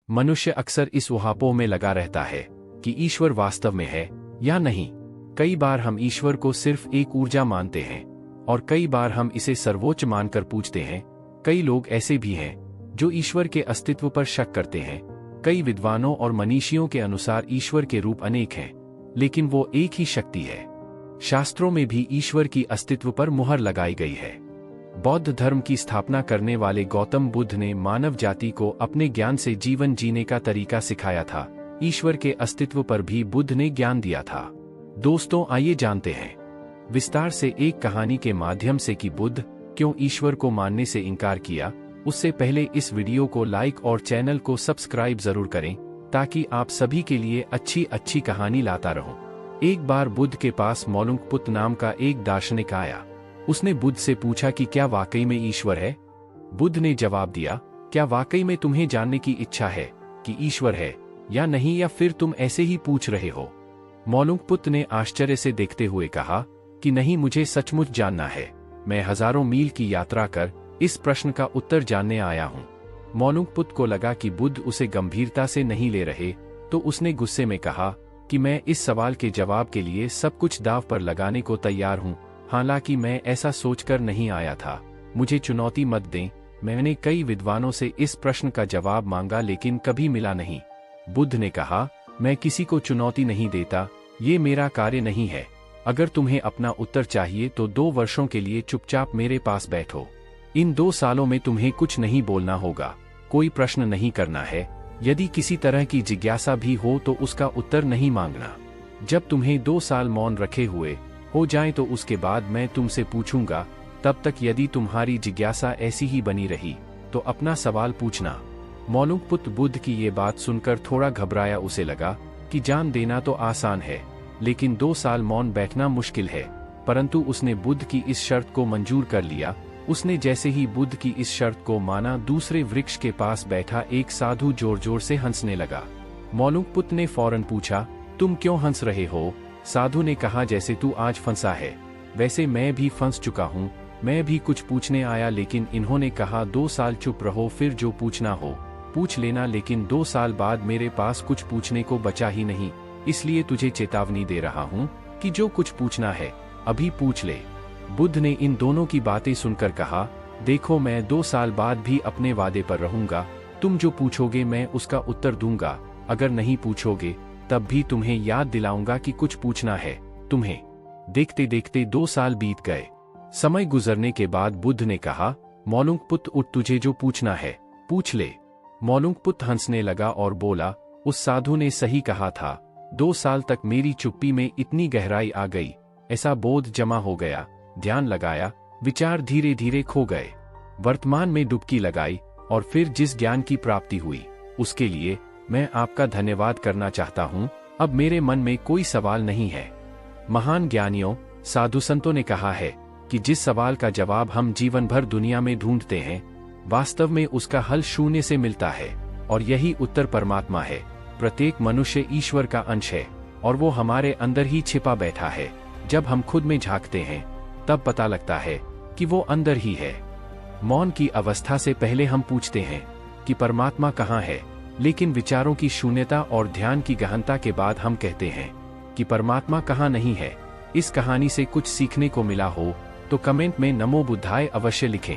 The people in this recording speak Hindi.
मनुष्य अक्सर इस ऊहापोह में लगा रहता है कि ईश्वर वास्तव में है या नहीं। कई बार हम ईश्वर को सिर्फ एक ऊर्जा मानते हैं और कई बार हम इसे सर्वोच्च मानकर पूछते हैं। कई लोग ऐसे भी हैं जो ईश्वर के अस्तित्व पर शक करते हैं। कई विद्वानों और मनीषियों के अनुसार ईश्वर के रूप अनेक हैं, लेकिन वो एक ही शक्ति है। शास्त्रों में भी ईश्वर की अस्तित्व पर मुहर लगाई गई है। बौद्ध धर्म की स्थापना करने वाले गौतम बुद्ध ने मानव जाति को अपने ज्ञान से जीवन जीने का तरीका सिखाया था। ईश्वर के अस्तित्व पर भी बुद्ध ने ज्ञान दिया था। दोस्तों, आइए जानते हैं विस्तार से एक कहानी के माध्यम से कि बुद्ध क्यों ईश्वर को मानने से इनकार किया। उससे पहले इस वीडियो को लाइक और चैनल को सब्सक्राइब जरूर करें ताकि आप सभी के लिए अच्छी अच्छी कहानी लाता रहूं। एक बार बुद्ध के पास मौलुंगपुत नाम का एक दार्शनिक आया। उसने बुद्ध से पूछा कि क्या वाकई में ईश्वर है। बुद्ध ने जवाब दिया, क्या वाकई में तुम्हें जानने की इच्छा है कि ईश्वर है या नहीं, या फिर तुम ऐसे ही पूछ रहे हो। मौलुंगपुत ने आश्चर्य से देखते हुए कहा कि नहीं, मुझे सचमुच जानना है। मैं हजारों मील की यात्रा कर इस प्रश्न का उत्तर जानने आया हूं। मौलुंगपुत को लगा कि बुद्ध उसे गंभीरता से नहीं ले रहे, तो उसने गुस्से में कहा कि मैं इस सवाल के जवाब के लिए सब कुछ दांव पर लगाने को तैयार हूं। हालांकि मैं ऐसा सोचकर नहीं आया था। मुझे चुनौती मत दें। मैंने कई विद्वानों से इस प्रश्न का जवाब मांगा लेकिन कभी मिला नहीं। बुद्ध ने कहा, मैं किसी को चुनौती नहीं देता, ये मेरा कार्य नहीं है। अगर तुम्हें अपना उत्तर चाहिए तो 2 वर्षों के लिए चुपचाप मेरे पास बैठो। इन 2 सालों में तुम्हें कुछ नहीं बोलना होगा, कोई प्रश्न नहीं करना है। यदि किसी तरह की जिज्ञासा भी हो तो उसका उत्तर नहीं मांगना। जब तुम्हें 2 साल मौन रखे हुए हो जाएं तो उसके बाद मैं तुमसे पूछूंगा। तब तक यदि तुम्हारी जिज्ञासा ऐसी ही बनी रही तो अपना सवाल पूछना। मौलुंगपुत बुद्ध की ये बात सुनकर थोड़ा घबराया। उसे लगा कि जान देना तो आसान है, लेकिन 2 साल मौन बैठना मुश्किल है। परंतु उसने बुद्ध की इस शर्त को मंजूर कर लिया। उसने जैसे ही बुद्ध की इस शर्त को माना, दूसरे वृक्ष के पास बैठा एक साधु जोर जोर से हंसने लगा। मौलुंगपुत ने फौरन पूछा, तुम क्यों हंस रहे हो? साधु ने कहा, जैसे तू आज फंसा है वैसे मैं भी फंस चुका हूँ। मैं भी कुछ पूछने आया, लेकिन इन्होंने कहा 2 साल चुप रहो, फिर जो पूछना हो पूछ लेना। लेकिन 2 साल बाद मेरे पास कुछ पूछने को बचा ही नहीं, इसलिए तुझे चेतावनी दे रहा हूँ कि जो कुछ पूछना है अभी पूछ ले। बुद्ध ने इन दोनों की बातें सुनकर कहा, देखो, मैं 2 साल बाद भी अपने वादे पर रहूंगा। तुम जो पूछोगे मैं उसका उत्तर दूंगा। अगर नहीं पूछोगे तब भी तुम्हें याद दिलाऊंगा कि कुछ पूछना है तुम्हें। देखते देखते 2 साल बीत गए। समय गुजरने के बाद बुद्ध ने कहा, मौलुंगपुत उठ, तुझे जो पूछना है पूछ ले। मौलुंगपुत हंसने लगा और बोला, उस साधु ने सही कहा था। 2 साल तक मेरी चुप्पी में इतनी गहराई आ गई, ऐसा बोध जमा हो गया, ध्यान लगाया, विचार धीरे धीरे खो गए, वर्तमान में डुबकी लगाई और फिर जिस ज्ञान की प्राप्ति हुई उसके लिए मैं आपका धन्यवाद करना चाहता हूँ। अब मेरे मन में कोई सवाल नहीं है। महान ज्ञानियों, साधु संतों ने कहा है कि जिस सवाल का जवाब हम जीवन भर दुनिया में ढूंढते हैं, वास्तव में उसका हल शून्य से मिलता है, और यही उत्तर परमात्मा है। प्रत्येक मनुष्य ईश्वर का अंश है और वो हमारे अंदर ही छिपा बैठा है। जब हम खुद में झांकते हैं तब पता लगता है कि वो अंदर ही है। मौन की अवस्था से पहले हम पूछते हैं कि परमात्मा कहाँ है, लेकिन विचारों की शून्यता और ध्यान की गहनता के बाद हम कहते हैं कि परमात्मा कहाँ नहीं है। इस कहानी से कुछ सीखने को मिला हो तो कमेंट में नमो बुद्धाय अवश्य लिखें।